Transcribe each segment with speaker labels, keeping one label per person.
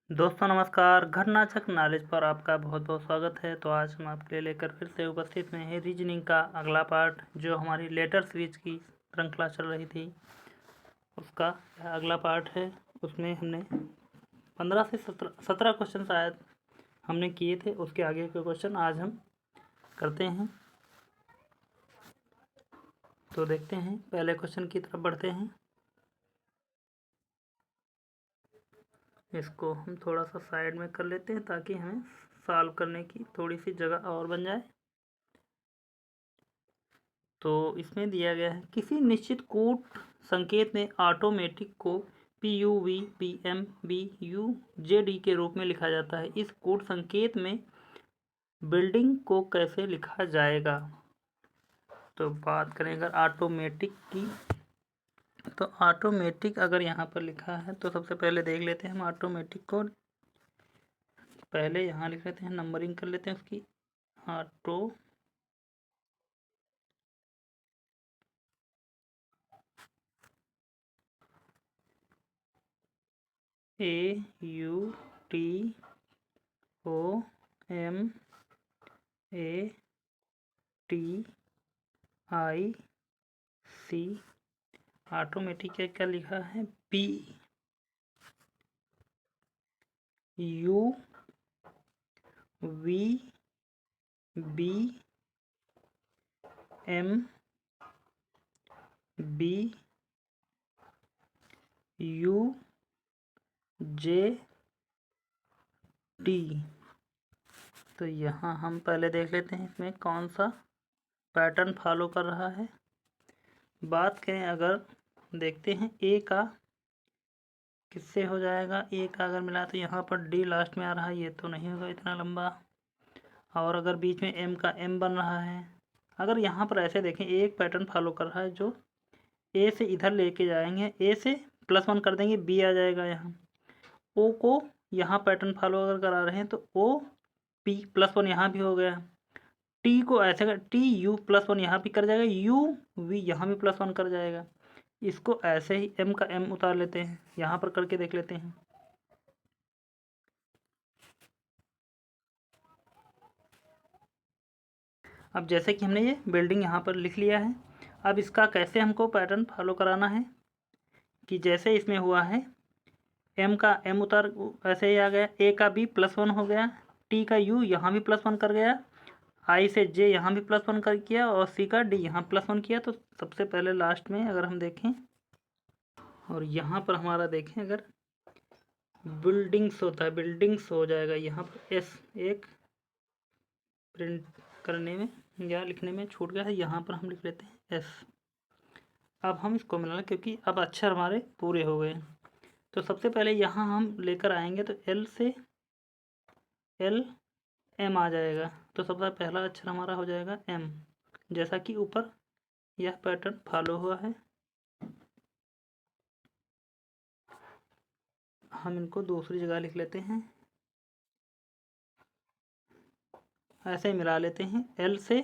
Speaker 1: दोस्तों नमस्कार, घरनाचक नॉलेज पर आपका बहुत बहुत स्वागत है। तो आज हम आपके लिए लेकर फिर से उपस्थित हुए हैं रीजनिंग का अगला पार्ट, जो हमारी लेटर सीरीज की श्रृंखला चल रही थी उसका अगला पार्ट है। उसमें हमने 15 से 17 क्वेश्चन शायद हमने किए थे। उसके आगे के क्वेश्चन आज हम करते हैं। तो देखते हैं, पहले क्वेश्चन की तरफ बढ़ते हैं। इसको हम थोड़ा सा साइड में कर लेते हैं ताकि हमें सॉल्व करने की थोड़ी सी जगह और बन जाए। तो इसमें दिया गया है, किसी निश्चित कूट संकेत में ऑटोमेटिक को PUV PMBUJD के रूप में लिखा जाता है। इस कूट संकेत में बिल्डिंग को कैसे लिखा जाएगा? तो बात करें अगर ऑटोमेटिक की, तो ऑटोमेटिक अगर यहाँ पर लिखा है तो सबसे पहले देख लेते हैं हम ऑटोमेटिक को। पहले यहाँ लिख लेते हैं, नंबरिंग कर लेते हैं उसकी। Auto AUTOMATIC। ऑटोमेटिक क्या लिखा है? PUVBMBUJD। तो यहाँ हम पहले देख लेते हैं इसमें कौन सा पैटर्न फॉलो कर रहा है। बात करें अगर, देखते हैं ए का किससे हो जाएगा। ए का अगर मिला तो यहाँ पर डी लास्ट में आ रहा है, ये तो नहीं होगा इतना लंबा। और अगर बीच में एम का एम बन रहा है, अगर यहाँ पर ऐसे देखें, एक पैटर्न फॉलो कर रहा है जो ए से इधर लेके जाएंगे, ए से +1 कर देंगे, बी आ जाएगा यहाँ। ओ को यहाँ पैटर्न फॉलो अगर करा रहे हैं तो ओ पी +1 यहाँ भी हो गया। टी को ऐसे कर, टी यू +1 यहाँ भी कर जाएगा, यू वी यहाँ भी +1 कर जाएगा। इसको ऐसे ही एम का एम उतार लेते हैं, यहाँ पर करके देख लेते हैं। अब जैसे कि हमने ये बिल्डिंग यहाँ पर लिख लिया है, अब इसका कैसे हमको पैटर्न फॉलो कराना है कि जैसे इसमें हुआ है, एम का एम उतार ऐसे ही आ गया, ए का बी +1 हो गया, टी का यू यहाँ भी +1 कर गया, आई से जे यहाँ भी +1 कर किया, और सी का डी यहाँ +1 किया। तो सबसे पहले लास्ट में अगर हम देखें और यहाँ पर हमारा देखें, अगर बिल्डिंग्स होता है, बिल्डिंग्स हो जाएगा यहाँ पर एस, एक प्रिंट करने में या लिखने में छूट गया है, यहाँ पर हम लिख लेते हैं एस। अब हम इसको मिलाना, क्योंकि अब अक्षर हमारे पूरे हो गए। तो सबसे पहले यहाँ हम लेकर आएंगे तो एल से एल एम आ जाएगा, तो सबसे पहला अक्षर हमारा हो जाएगा एम, जैसा कि ऊपर यह पैटर्न फॉलो हुआ है। हम इनको दूसरी जगह लिख लेते हैं, ऐसे ही मिला लेते हैं। एल से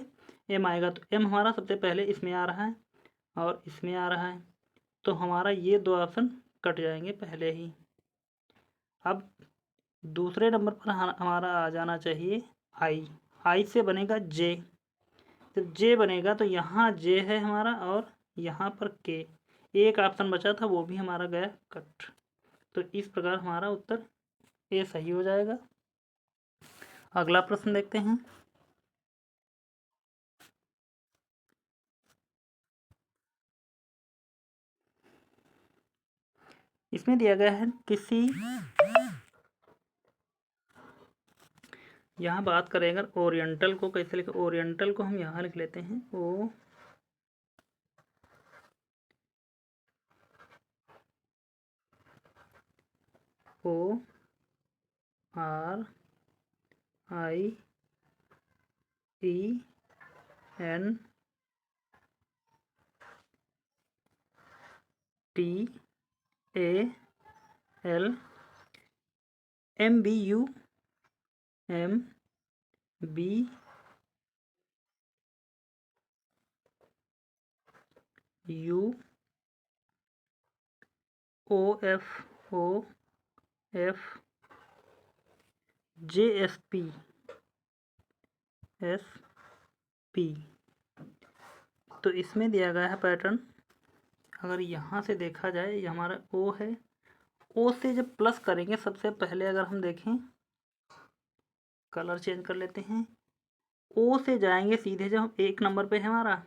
Speaker 1: एम आएगा तो एम हमारा सबसे पहले इसमें आ रहा है और इसमें आ रहा है, तो हमारा ये दो ऑप्शन कट जाएंगे पहले ही। अब दूसरे नंबर पर हमारा आ जाना चाहिए आई। आई से बनेगा जे, जब जे बनेगा तो यहाँ जे है हमारा और यहाँ पर के, एक ऑप्शन बचा था वो भी हमारा गया कट। तो इस प्रकार हमारा उत्तर ए सही हो जाएगा। अगला प्रश्न देखते हैं। इसमें दिया गया है किसी, यहाँ बात करें अगर ओरिएंटल को कैसे लिखें, ओरिएंटल को हम यहाँ लिख लेते हैं O R I E N T A L M B U M B U O F JSP SP। तो इसमें दिया गया है पैटर्न, अगर यहाँ से देखा जाए ये हमारा O है, O से जब प्लस करेंगे सबसे पहले अगर हम देखें, कलर चेंज कर लेते हैं, O से जाएंगे सीधे, जब हम 1 नंबर पे है हमारा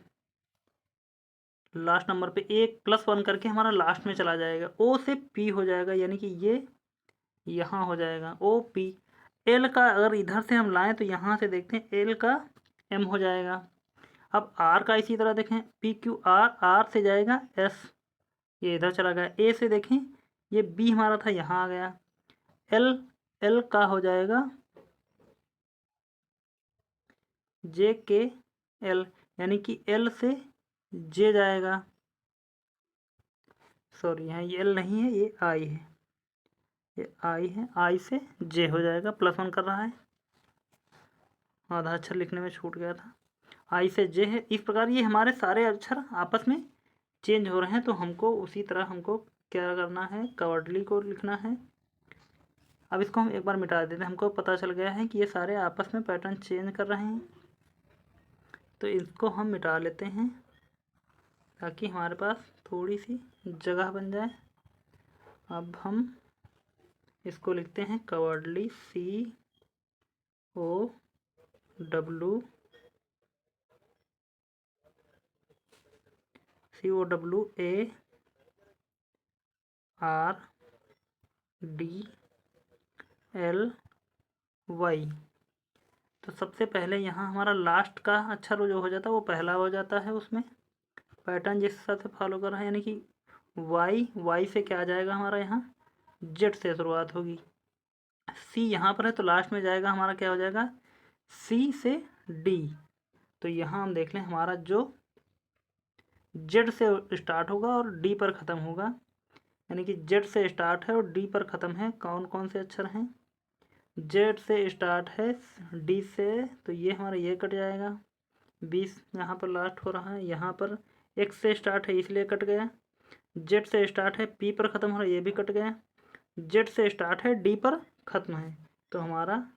Speaker 1: लास्ट नंबर पे 1+1 करके हमारा लास्ट में चला जाएगा, O से P हो जाएगा, यानी कि ये यहाँ हो जाएगा OP। L का अगर इधर से हम लाएं तो यहाँ से देखते हैं L का M हो जाएगा। अब R का इसी तरह देखें PQR, R से जाएगा S, ये इधर चला गया। A से देखें ये B हमारा था, यहाँ आ गया। L का हो जाएगा JKL, यानी कि L से J जाएगा, सॉरी यहाँ ये L नहीं है, ये I है, ये I है, I से J हो जाएगा, +1 कर रहा है, आधा अक्षर लिखने में छूट गया था, I से J है। इस प्रकार ये हमारे सारे अक्षर आपस में चेंज हो रहे हैं, तो हमको उसी तरह हमको क्या करना है, कवर्डली को लिखना है। अब इसको हम एक बार मिटा देते हैं, हमको पता चल गया है कि ये सारे आपस में पैटर्न चेंज कर रहे हैं, तो इसको हम मिटा लेते हैं ताकि हमारे पास थोड़ी सी जगह बन जाए। अब हम इसको लिखते हैं कवर्डली COWARDLY। तो सबसे पहले यहाँ हमारा लास्ट का अक्षर जो हो जाता है वो पहला हो जाता है, उसमें पैटर्न जिस हिसाब से फॉलो कर रहा है, यानी कि Y से क्या आ जाएगा हमारा, यहाँ Z से शुरुआत होगी। C यहाँ पर है तो लास्ट में जाएगा हमारा क्या हो जाएगा, C से D। तो यहाँ हम देख लें हमारा जो Z से स्टार्ट होगा और D पर ख़त्म होगा, यानी कि Z से स्टार्ट है और D पर ख़त्म है। कौन कौन से अक्षर हैं, Z से स्टार्ट है D से, तो ये हमारा ये कट जाएगा, 20 यहाँ पर लास्ट हो रहा है, यहाँ पर X से स्टार्ट है इसलिए कट गया, Z से स्टार्ट है P पर ख़त्म हो रहा है, ये भी कट गया, Z से स्टार्ट है D पर ख़त्म है, तो हमारा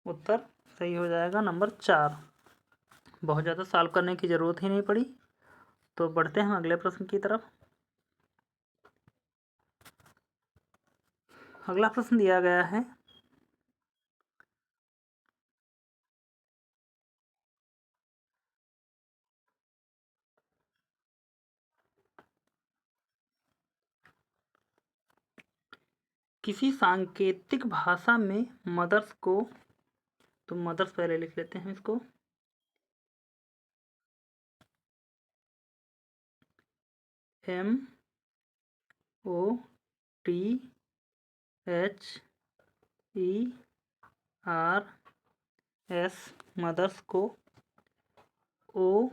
Speaker 1: उत्तर सही हो जाएगा नंबर 4। बहुत ज़्यादा सॉल्व करने की ज़रूरत ही नहीं पड़ी। तो बढ़ते हैं अगले प्रश्न की तरफ। अगला प्रश्न दिया गया है, किसी सांकेतिक भाषा में मदर्स को, तो मदर्स पहले लिख लेते हैं इसको, MOTHERS, मदर्स को OMVGP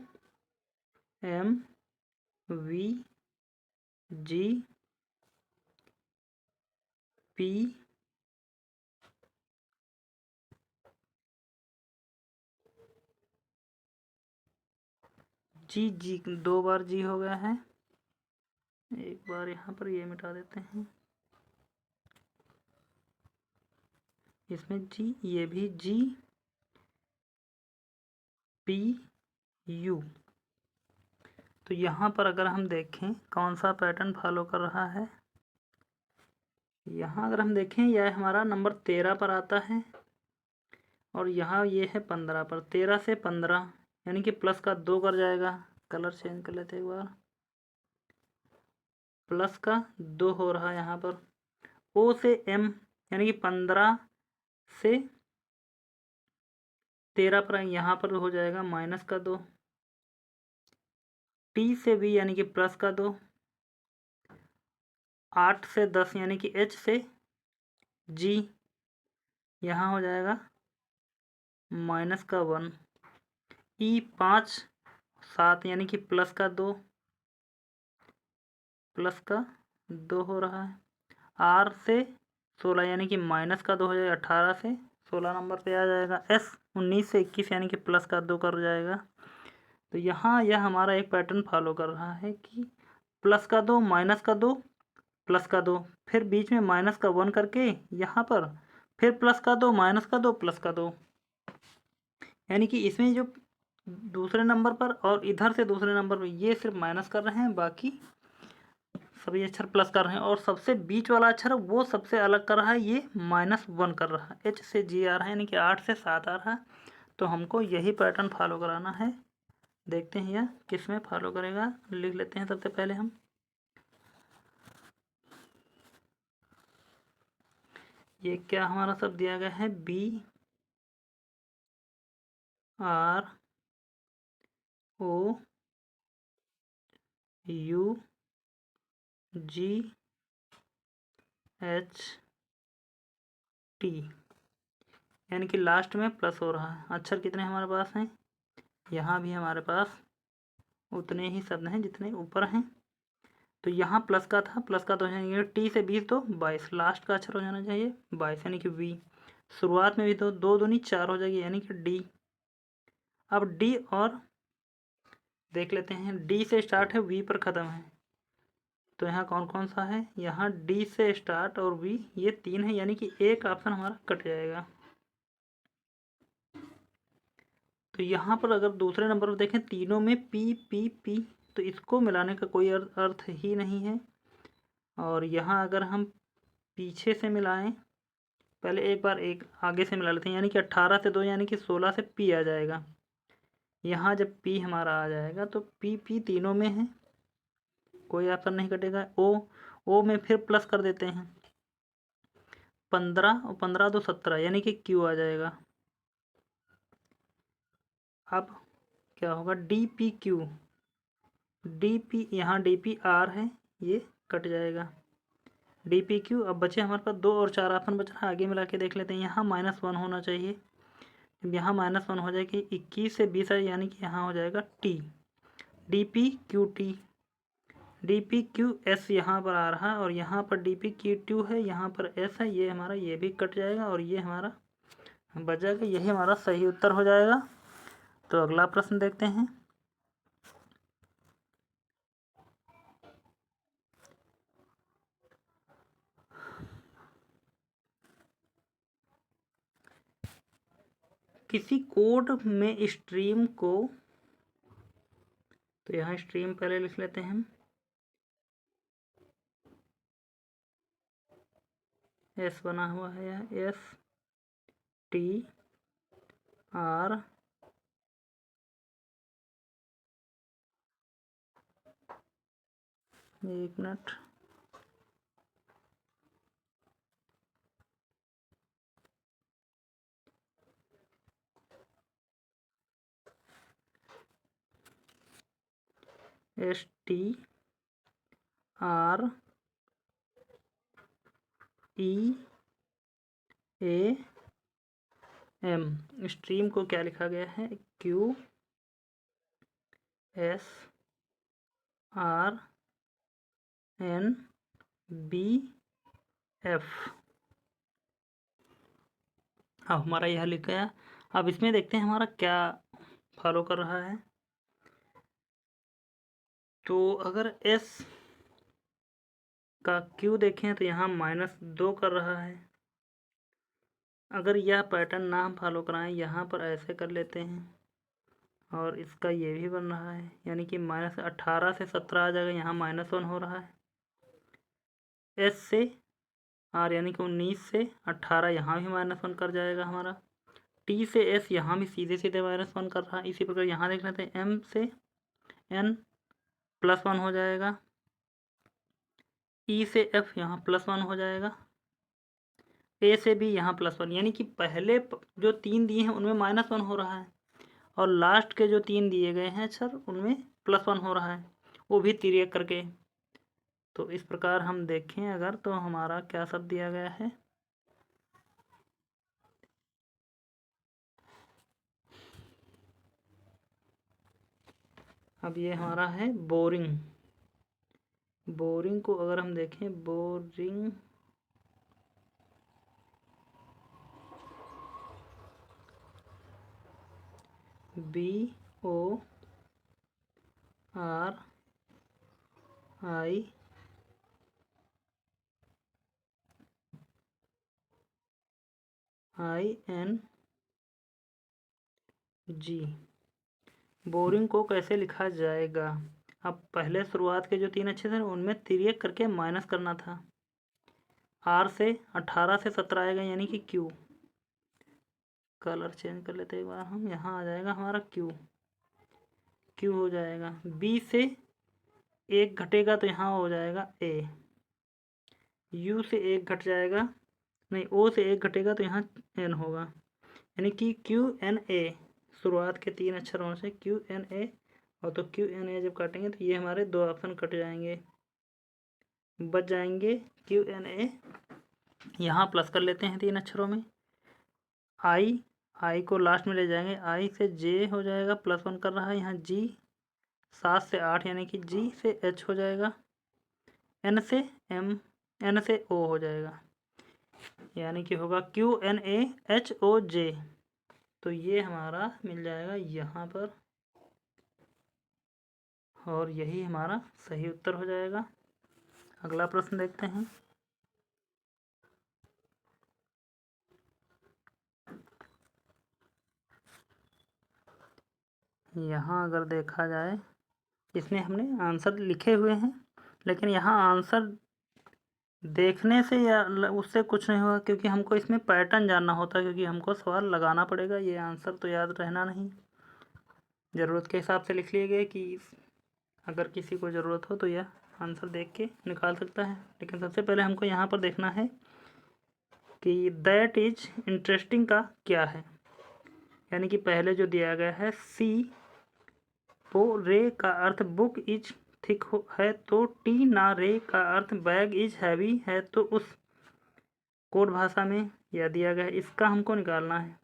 Speaker 1: जी 2 बार जी हो गया है, एक बार यहाँ पर ये मिटा देते हैं, इसमें जी, ये भी GPU। तो यहाँ पर अगर हम देखें कौन सा पैटर्न फॉलो कर रहा है, यहाँ अगर हम देखें यह हमारा नंबर 13 पर आता है और यहाँ ये है 15 पर, 13 से 15 यानी कि प्लस का 2 कर जाएगा। कलर चेंज कर लेते एक बार, प्लस का 2 हो रहा है यहाँ पर। O से M यानी कि 15 से 13 पर यहाँ पर हो जाएगा माइनस का 2। T से B यानी कि प्लस का 2। 8 से 10 यानी कि H से G यहाँ हो जाएगा माइनस का 1। E 5 7 यानी कि प्लस का 2, प्लस का 2 हो रहा है। R से 16 यानी कि माइनस का 2 हो जाएगा, 18 से 16 नंबर पे आ जाएगा। S 19 से 21 यानी कि प्लस का 2 कर जाएगा। तो यहाँ यह हमारा एक पैटर्न फॉलो कर रहा है कि प्लस का 2 माइनस का 2 प्लस का 2, फिर बीच में माइनस का 1 करके यहाँ पर फिर प्लस का 2, माइनस का 2, प्लस का 2, यानी कि इसमें जो दूसरे नंबर पर और इधर से दूसरे नंबर पर ये सिर्फ माइनस कर रहे हैं, बाकी सभी अक्षर प्लस कर रहे हैं। और सबसे बीच वाला अक्षर वो सबसे अलग कर रहा है, ये -1 कर रहा है, H से G आ रहा है, यानी कि 8 से 7 आ रहा है। तो हमको यही पैटर्न फॉलो कराना है। देखते हैं यह किस में फॉलो करेगा। लिख लेते हैं सबसे पहले हम, ये क्या हमारा सब दिया गया है, BROUGHT, यानी कि लास्ट में प्लस हो रहा है। अक्षर कितने हमारे पास हैं, यहाँ भी हमारे पास उतने ही शब्द हैं जितने ऊपर हैं। तो यहाँ प्लस का था, प्लस का तो है टी से 20 तो 22, लास्ट का अक्षर हो जाना चाहिए 22, यानी कि वी। शुरुआत में भी तो 2 दूनी 4 हो जाएगी, यानी कि डी। अब डी और देख लेते हैं, डी से स्टार्ट है, वी पर ख़त्म है। तो यहाँ कौन कौन सा है, यहाँ डी से स्टार्ट और वी, ये 3 है, यानी कि एक ऑप्शन हमारा कट जाएगा। तो यहाँ पर अगर दूसरे नंबर पर देखें, तीनों में पी पी पी, तो इसको मिलाने का कोई अर्थ ही नहीं है। और यहाँ अगर हम पीछे से मिलाएं, पहले एक बार एक आगे से मिला लेते हैं, यानी कि 18 से 2 यानी कि 16 से पी आ जाएगा। यहाँ जब पी हमारा आ जाएगा तो पी पी तीनों में है, कोई ऑप्शन नहीं कटेगा। ओ में फिर प्लस कर देते हैं, 15 और 15 2 17, यानी कि क्यू आ जाएगा। अब क्या होगा, D P Q, D P, यहाँ डी पी आर है, ये कट जाएगा, डी पी क्यू। अब बचे हमारे पास 2 और 4 ऑप्शन बच रहा है, आगे मिला के देख लेते हैं। यहाँ -1 होना चाहिए, जब यहाँ -1 हो जाएगी 21 से 20 है, यानी कि यहाँ हो जाएगा T, D P Q T, D P Q S यहाँ पर आ रहा है, और यहाँ पर डी पी क्यू टू है, यहाँ पर एस है, ये हमारा ये भी कट जाएगा और ये हमारा बच जाएगा। यही हमारा सही उत्तर हो जाएगा। तो अगला प्रश्न देखते हैं। किसी कोड में स्ट्रीम को, तो यहाँ स्ट्रीम पहले लिख लेते हैं हम, एस बना हुआ है, यह STR, एक मिनट, STREAM, स्ट्रीम को क्या लिखा गया है, QSRNBF। अब हमारा यह लिख गया। अब इसमें देखते हैं हमारा क्या फॉलो कर रहा है। तो अगर S का Q देखें तो यहाँ -2 कर रहा है। अगर यह पैटर्न ना हम फॉलो कराएं, यहाँ पर ऐसे कर लेते हैं, और इसका ये भी बन रहा है, यानी कि -18 से 17 आ जाएगा, यहाँ -1 हो रहा है। S से R यानी कि 19 से 18, यहाँ भी -1 कर जाएगा हमारा। T से S यहाँ भी सीधे सीधे -1 कर रहा है। इसी प्रकार यहाँ देख लेते हैं, M से N +1 हो जाएगा, E से F यहाँ +1 हो जाएगा, A से B यहाँ +1, यानी कि पहले जो 3 दिए हैं उनमें -1 हो रहा है, और लास्ट के जो 3 दिए गए हैं अक्षर उनमें +1 हो रहा है, वो भी तिर्यक करके। तो इस प्रकार हम देखें अगर, तो हमारा क्या सब दिया गया है, अब ये हमारा है बोरिंग। बोरिंग को अगर हम देखें, बोरिंग BORI ING। बोरिंग को कैसे लिखा जाएगा? अब पहले शुरुआत के जो 3 अक्षर थे उनमें तिर्यक करके माइनस करना था। R से 18 से 17 आएगा यानी कि Q। कलर चेंज कर लेते हैं एक बार हम, यहाँ आ जाएगा हमारा Q हो जाएगा। B से 1 घटेगा तो यहाँ हो जाएगा A। U से 1 घट जाएगा, नहीं O से 1 घटेगा तो यहाँ N होगा, यानी कि QNA। शुरुआत के 3 अक्षरों से QNA, और तो QNA जब काटेंगे तो ये हमारे 2 ऑप्शन कट जाएंगे, बच जाएंगे QNA। यहाँ प्लस कर लेते हैं 3 अक्षरों में। I को लास्ट में ले जाएंगे, I से J हो जाएगा, +1 कर रहा है यहाँ G। 7 से 8 यानी कि G से H हो जाएगा। N से M, N से O हो जाएगा, यानी कि होगा QNAHOJ। तो ये हमारा मिल जाएगा यहाँ पर, और यही हमारा सही उत्तर हो जाएगा। अगला प्रश्न देखते हैं। यहाँ अगर देखा जाए, इसमें हमने आंसर लिखे हुए हैं, लेकिन यहाँ आंसर देखने से या उससे कुछ नहीं होगा, क्योंकि हमको इसमें पैटर्न जानना होता है, क्योंकि हमको सवाल लगाना पड़ेगा। ये आंसर तो याद रहना नहीं, ज़रूरत के हिसाब से लिख लिए गए कि अगर किसी को ज़रूरत हो तो यह आंसर देख के निकाल सकता है। लेकिन सबसे पहले हमको यहाँ पर देखना है कि दैट इज इंटरेस्टिंग का क्या है, यानी कि पहले जो दिया गया है सी पो रे का अर्थ बुक इज थिक है, तो टी ना रे का अर्थ बैग इज हैवी है, तो उस कोड भाषा में यह दिया गया है, इसका हमको निकालना है।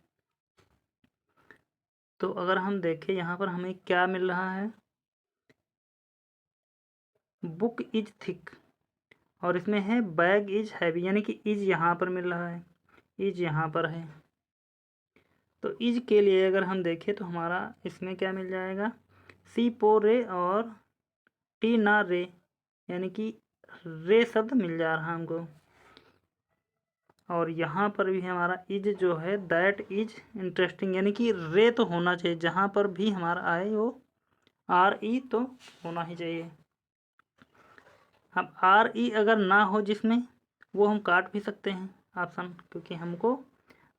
Speaker 1: तो अगर हम देखें यहाँ पर हमें क्या मिल रहा है, बुक इज थिक, और इसमें है बैग इज हैवी, यानी कि इज यहाँ पर मिल रहा है, इज यहाँ पर है। तो इज के लिए अगर हम देखें तो हमारा इसमें क्या मिल जाएगा, सी पो रे और टी ना रे, यानी कि रे शब्द मिल जा रहा है हमको। और यहाँ पर भी हमारा इज जो है दैट इज इंटरेस्टिंग, यानी कि रे तो होना चाहिए, जहाँ पर भी हमारा आए वो RE तो होना ही चाहिए। अब RE अगर ना हो जिसमें, वो हम काट भी सकते हैं ऑप्शन, क्योंकि हमको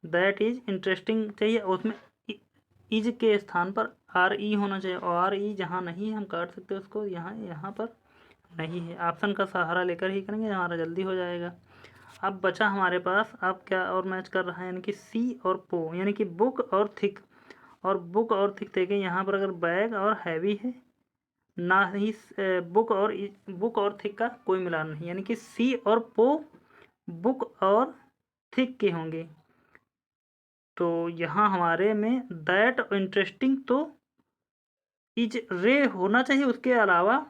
Speaker 1: दैट इज इंटरेस्टिंग चाहिए, और उसमें इज के स्थान पर RE होना चाहिए, और RE जहाँ नहीं है हम काट सकते हैं उसको, यहाँ पर नहीं है। ऑप्शन का सहारा लेकर ही करेंगे, हमारा जल्दी हो जाएगा। अब बचा हमारे पास, अब क्या और मैच कर रहा है, यानी कि सी और पो, यानी कि बुक और थिक। और बुक और थिक देखें यहाँ पर अगर बैग और हैवी है, ना ही बुक और थिक का कोई मिलान नहीं, यानी कि सी और पो बुक और थिक के होंगे। तो यहाँ हमारे में दैट इंटरेस्टिंग तो इज रे होना चाहिए, उसके अलावा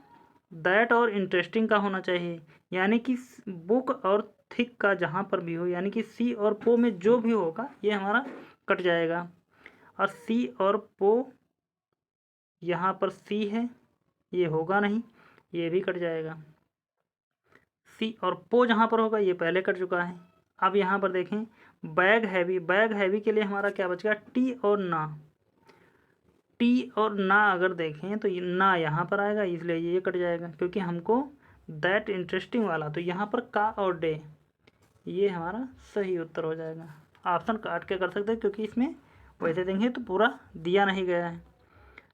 Speaker 1: दैट और इंटरेस्टिंग का होना चाहिए, यानी कि बुक और थिक का जहाँ पर भी हो, यानी कि सी और पो में जो भी होगा ये हमारा कट जाएगा। और सी और पो, यहाँ पर सी है, ये होगा नहीं, ये भी कट जाएगा। सी और पो जहाँ पर होगा ये पहले कट चुका है। अब यहाँ पर देखें बैग हैवी, बैग हैवी के लिए हमारा क्या बचेगा, टी और ना। टी और ना अगर देखें तो ना यहाँ पर आएगा, इसलिए ये कट जाएगा, क्योंकि हमको दैट इंटरेस्टिंग वाला, तो यहाँ पर का और डे, ये हमारा सही उत्तर हो जाएगा। ऑप्शन काट के कर सकते हैं, क्योंकि इसमें वैसे देंगे तो पूरा दिया नहीं गया है,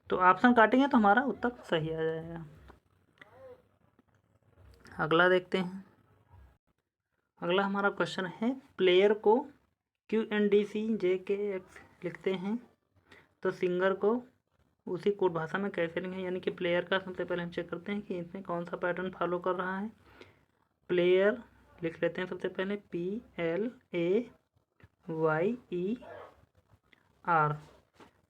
Speaker 1: तो ऑप्शन काटेंगे तो हमारा उत्तर सही आ जाएगा। अगला देखते हैं। अगला हमारा क्वेश्चन है, प्लेयर को QNDCJKX लिखते हैं, तो सिंगर को उसी कोड भाषा में कैसे लिखें, यानी कि प्लेयर का सबसे पहले हम चेक करते हैं कि इसमें कौन सा पैटर्न फॉलो कर रहा है। प्लेयर लिख लेते हैं सबसे पहले PLAYER।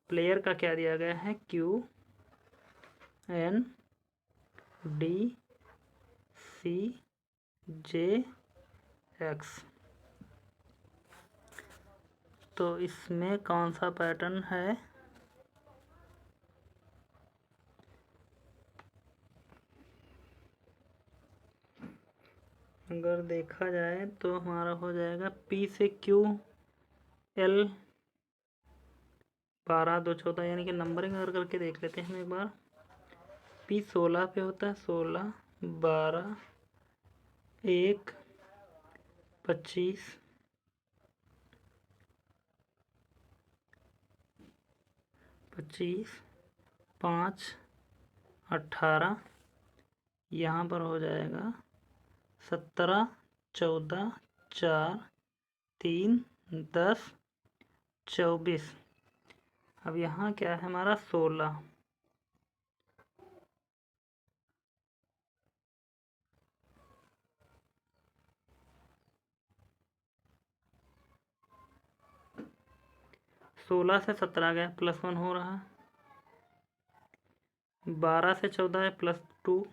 Speaker 1: प्लेयर का क्या दिया गया है, QNDCJX। तो इसमें कौन सा पैटर्न है, अगर देखा जाए तो हमारा हो जाएगा P से Q, L 12 2 14 यानी कि नंबरिंग अगर करके देख लेते हैं हम एक बार। P 16 पे होता है, 16 12 1 25 25 5 18, यहाँ पर हो जाएगा 17 14 4 3 10 24। अब यहाँ क्या है हमारा 16। सोलह से 17 गया +1 हो रहा, 12 से 14 है +2,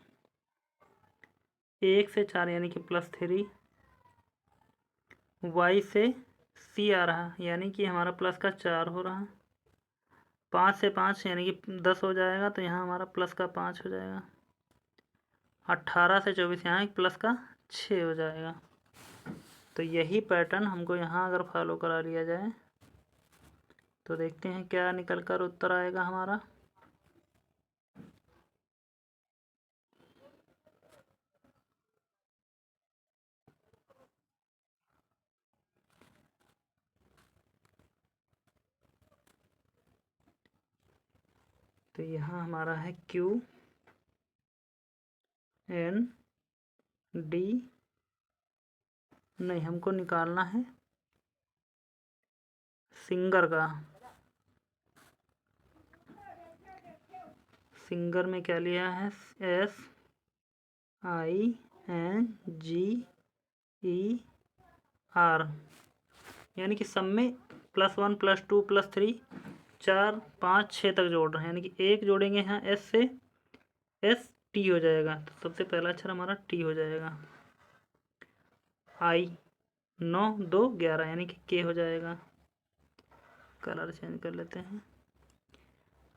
Speaker 1: 1 से 4 यानी कि +3, Y से C आ रहा यानी कि हमारा प्लस का 4 हो रहा, 5 से 5 यानी कि 10 हो जाएगा, तो यहाँ हमारा प्लस का 5 हो जाएगा, 18 से 24 यहाँ प्लस का 6 हो जाएगा। तो यही पैटर्न हमको यहाँ अगर फॉलो करा लिया जाए तो देखते हैं क्या निकल कर उत्तर आएगा हमारा। तो यहाँ हमारा है Q N D, नहीं हमको निकालना है सिंगर का। सिंगर में क्या लिया है, SINGER, यानी कि सब में +1 +2 +3 4 5 6 तक जोड़ रहे हैं, यानी कि एक जोड़ेंगे यहाँ S से, ST हो जाएगा। तो सबसे पहला अक्षर हमारा T हो जाएगा। I 9 2 11 यानी कि K हो जाएगा। कलर चेंज कर लेते हैं,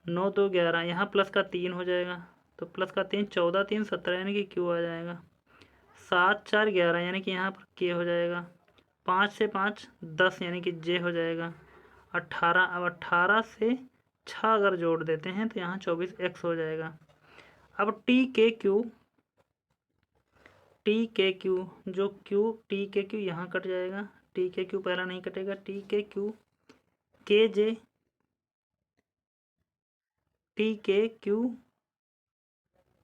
Speaker 1: 9 2 11 यहाँ प्लस का 3 हो जाएगा, तो प्लस का 3 14 3 17 यानी कि Q आ जाएगा। 7 4 11 यानी कि यहाँ पर K हो जाएगा। 5 से 5 10 यानी कि J हो जाएगा। 18, अब 18 से 6 अगर जोड़ देते हैं तो यहाँ 24 X हो जाएगा। अब T K Q जो T K Q यहाँ कट जाएगा, T K Q पहला नहीं कटेगा, T K Q K J T K Q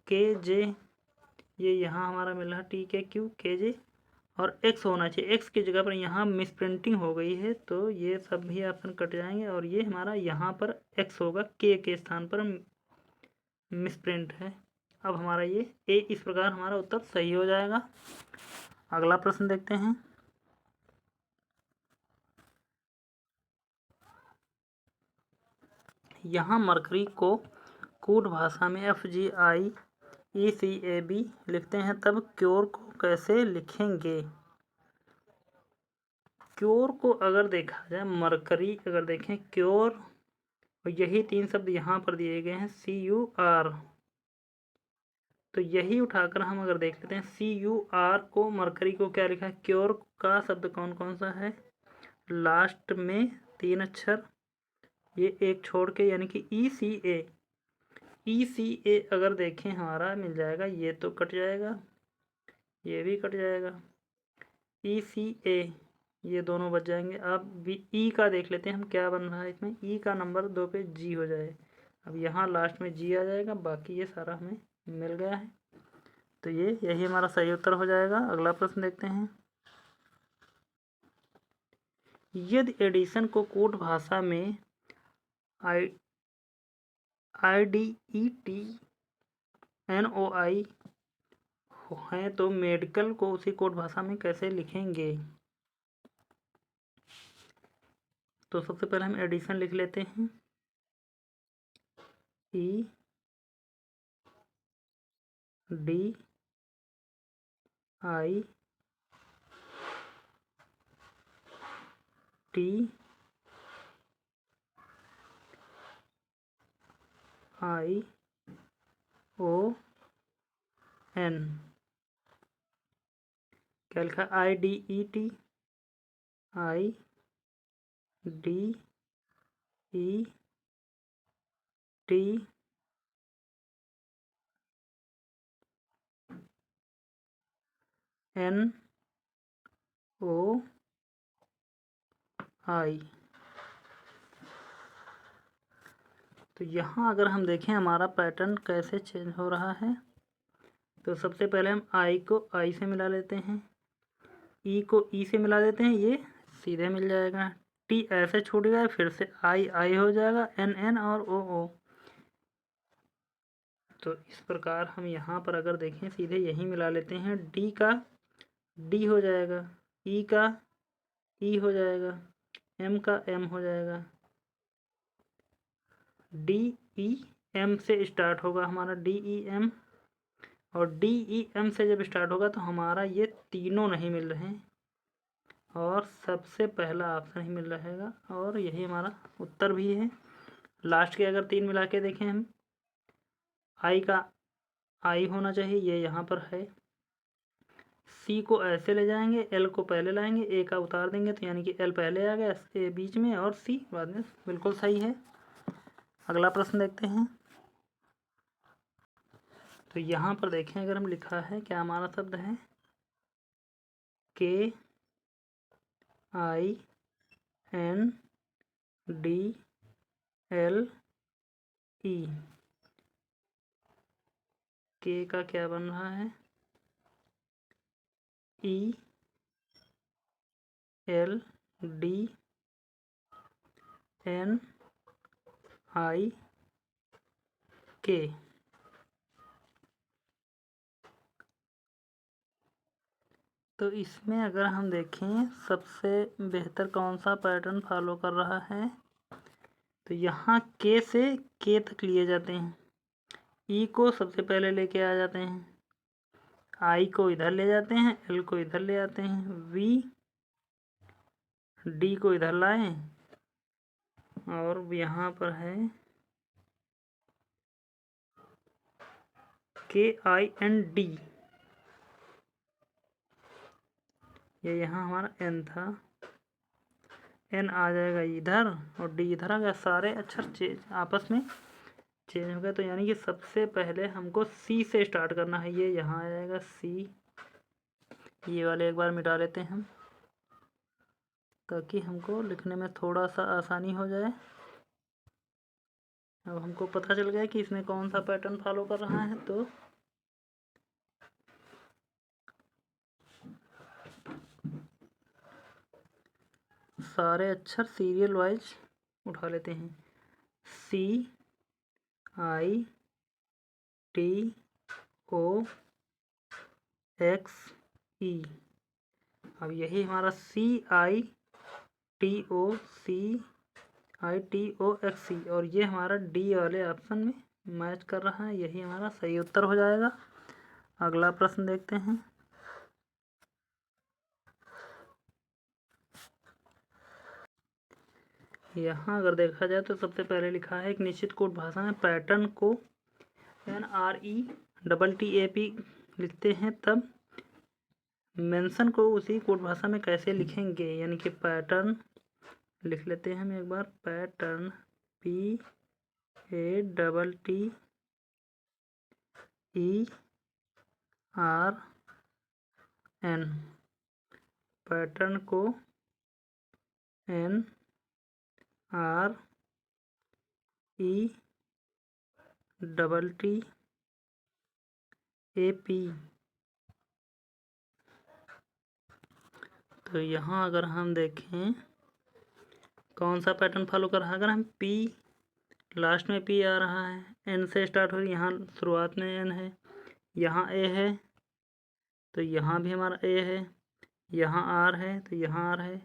Speaker 1: K J, ये यहाँ हमारा मिल रहा है T K Q K J, और X होना चाहिए। X की जगह पर यहाँ मिस प्रिंटिंग हो गई है, तो ये सब भी ऑप्शन कट जाएंगे और ये हमारा यहाँ पर X होगा, K के स्थान पर मिस प्रिंट है। अब हमारा ये इस प्रकार हमारा उत्तर सही हो जाएगा। अगला प्रश्न देखते हैं। यहाँ मरकरी को कोड भाषा में FGIECAB लिखते हैं, तब क्योर को कैसे लिखेंगे। क्योर को अगर देखा जाए, मरकरी अगर देखें क्योर, और यही 3 शब्द यहाँ पर दिए गए हैं CUR, तो यही उठाकर हम अगर देख लेते हैं CUR को, मरकरी को क्या लिखा है, क्योर का शब्द कौन कौन सा है, लास्ट में 3 अक्षर, ये एक छोड़ के, यानी कि ECA अगर देखें हमारा मिल जाएगा, ये तो कट जाएगा, ये भी कट जाएगा, ECA ये दोनों बच जाएंगे। अब ई का देख लेते हैं हम क्या बन रहा है इसमें, ई का नंबर 2 पे G हो जाए, अब यहाँ लास्ट में G आ जाएगा, बाकी ये सारा हमें मिल गया है, तो यही हमारा सही उत्तर हो जाएगा। अगला प्रश्न देखते हैं। यदि एडिशन को कोड भाषा में IDETNOI है, तो मेडिकल को उसी कोड भाषा में कैसे लिखेंगे। तो सबसे पहले हम एडिशन लिख लेते हैं, EDITION, क्या लिखा, IDETION D E T N O I. तो यहाँ अगर हम देखें हमारा पैटर्न कैसे चेंज हो रहा है, तो सबसे पहले हम आई को आई से मिला लेते हैं, ई को ई से मिला देते हैं, ये सीधे मिल जाएगा। टी ऐसे छूट गया, फिर से आई आई हो जाएगा, एन एन और ओ ओ। तो इस प्रकार हम यहाँ पर अगर देखें सीधे यही मिला लेते हैं। डी का डी हो जाएगा, ई का ई हो जाएगा, एम का एम हो जाएगा। डी ई एम से स्टार्ट होगा हमारा, डी ई एम, और डी ई एम से जब स्टार्ट होगा तो हमारा ये तीनों नहीं मिल रहे हैं, और सबसे पहला ऑप्शन ही मिल रहेगा, और यही हमारा उत्तर भी है। लास्ट के अगर तीन मिला के देखें हम, आई का आई होना चाहिए, ये यहाँ पर है। सी को ऐसे ले जाएंगे, एल को पहले लाएंगे, ए का उतार देंगे, तो यानी कि एल पहले आ गया, ए बीच में और सी बाद में। बिल्कुल सही है। अगला प्रश्न देखते हैं। तो यहाँ पर देखें अगर हम लिखा है, क्या हमारा शब्द है K I N D L E. K का क्या बन रहा है, E L D N I K. तो इसमें अगर हम देखें सबसे बेहतर कौन सा पैटर्न फॉलो कर रहा है, तो यहाँ के से के तक लिए जाते हैं, ई को सबसे पहले लेके आ जाते हैं, आई को इधर ले जाते हैं, एल को इधर ले आते हैं, वी डी को इधर लाएं, और यहाँ पर है के आई एन डी, ये यहाँ हमारा एन था, एन आ जाएगा इधर और डी इधर आ गया। सारे अक्षर चेंज आपस में चेंज हो गया। तो यानी कि सबसे पहले हमको सी से स्टार्ट करना है, ये यहाँ आ जाएगा सी। ये वाले एक बार मिटा लेते हैं हम, ताकि हमको लिखने में थोड़ा सा आसानी हो जाए। अब हमको पता चल गया कि इसमें कौन सा पैटर्न फॉलो कर रहा है। तो सारे अक्षर सीरियल वाइज उठा लेते हैं, सी आई टी ओ एक्स ई। अब यही हमारा C I T O C I T O X C, और ये हमारा डी वाले ऑप्शन में मैच कर रहा है, यही हमारा सही उत्तर हो जाएगा। अगला प्रश्न देखते हैं। यहाँ अगर देखा जाए तो सबसे पहले लिखा है एक निश्चित कोड भाषा में पैटर्न को NRETTAP लिखते हैं, तब मेंशन को उसी कोड भाषा में कैसे लिखेंगे। यानी कि पैटर्न लिख लेते हैं हम एक बार, पैटर्न PATTERN, पैटर्न को NRETTAP। तो यहाँ अगर हम देखें कौन सा पैटर्न फॉलो कर रहा है, अगर हम पी लास्ट में पी आ रहा है, एन से स्टार्ट हो रही, यहाँ शुरुआत में एन है, यहाँ ए है तो यहाँ भी हमारा ए है, यहाँ आर है तो यहाँ आर है,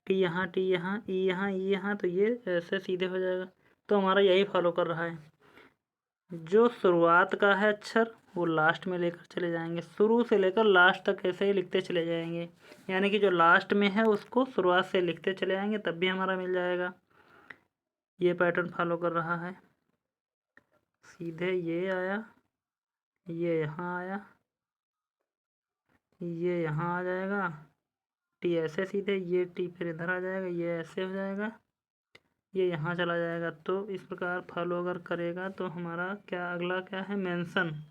Speaker 1: टी यहाँ ई यहाँ ई यहाँ, तो ये ऐसे सीधे हो जाएगा। तो हमारा यही फॉलो कर रहा है, जो शुरुआत का है अक्षर वो लास्ट में लेकर चले जाएंगे, शुरू से लेकर लास्ट तक ऐसे ही लिखते चले जाएंगे। यानी कि जो लास्ट में है उसको शुरुआत से लिखते चले जाएंगे, तब भी हमारा मिल जाएगा। ये पैटर्न फॉलो कर रहा है। सीधे ये आया, ये यहाँ आया, ये यहाँ आ जाएगा, टी ऐसे सीधे, ये टी फिर इधर आ जाएगा, ये ऐसे हो जाएगा, ये यहाँ चला जाएगा। तो इस प्रकार फॉलो अगर करेगा तो हमारा क्या अगला क्या है, मेंशन।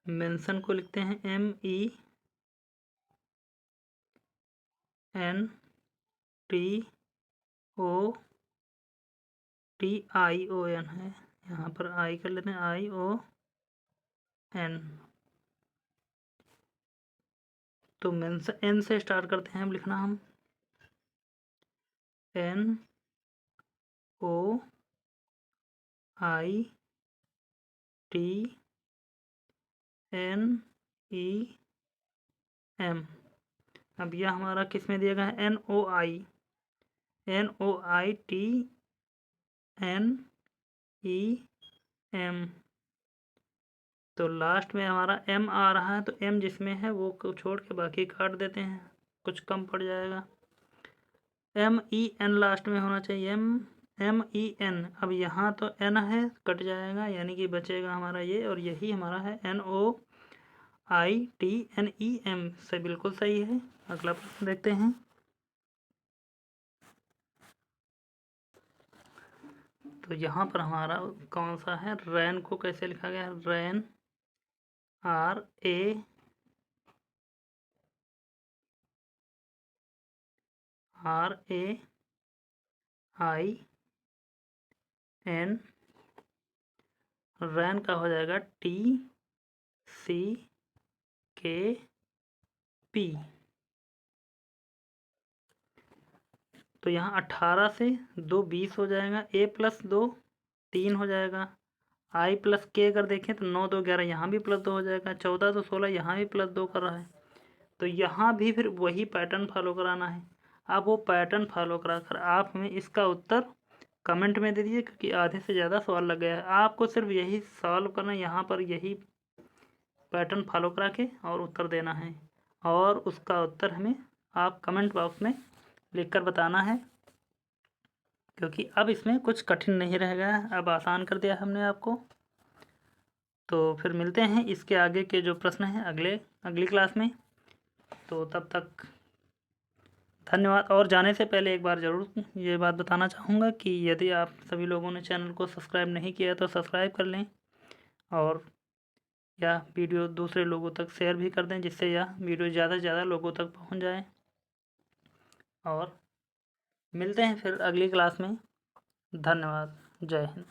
Speaker 1: मेंशन को लिखते हैं MENTOTION है, यहाँ पर आई कर लेते हैं, ION। तो मेंशन एन से स्टार्ट करते हैं अब लिखना हम, NOITNEM। अब यह हमारा किस में दिया गया है, NOITNEM। तो लास्ट में हमारा M आ रहा है, तो M जिसमें है वो को छोड़ के बाकी काट देते हैं, कुछ कम पड़ जाएगा। MEN लास्ट में होना चाहिए, MEN। अब यहाँ तो N है, कट जाएगा, यानी कि बचेगा हमारा ये, और यही हमारा है NOITNEM से बिल्कुल सही है। अगला प्रश्न देखते हैं। तो यहाँ पर हमारा कौन सा है, रैन को कैसे लिखा गया है, रैन RAIN। रैन का हो जाएगा TCKP। तो यहाँ 18 से 2 20 हो जाएगा, A + 2 3 हो जाएगा, I + K अगर देखें तो 9 2 11, यहाँ भी +2 हो जाएगा, 14 2 16, यहाँ भी +2 कर रहा है। तो यहाँ भी फिर वही पैटर्न फॉलो कराना है। आप वो पैटर्न फॉलो कराकर आप हमें इसका उत्तर कमेंट में दे दीजिए, क्योंकि आधे से ज़्यादा सवाल लग गया है। आपको सिर्फ यही सॉल्व करना है, यहाँ पर यही पैटर्न फॉलो करा के और उत्तर देना है, और उसका उत्तर हमें आप कमेंट बॉक्स में लिखकर बताना है, क्योंकि अब इसमें कुछ कठिन नहीं रह गया है, अब आसान कर दिया हमने आपको। तो फिर मिलते हैं इसके आगे के जो प्रश्न हैं अगली क्लास में। तो तब तक धन्यवाद। और जाने से पहले एक बार ज़रूर ये बात बताना चाहूँगा कि यदि आप सभी लोगों ने चैनल को सब्सक्राइब नहीं किया तो सब्सक्राइब कर लें, और यह वीडियो दूसरे लोगों तक शेयर भी कर दें, जिससे यह वीडियो ज़्यादा से ज़्यादा लोगों तक पहुँच जाए। और मिलते हैं फिर अगली क्लास में। धन्यवाद। जय हिंद।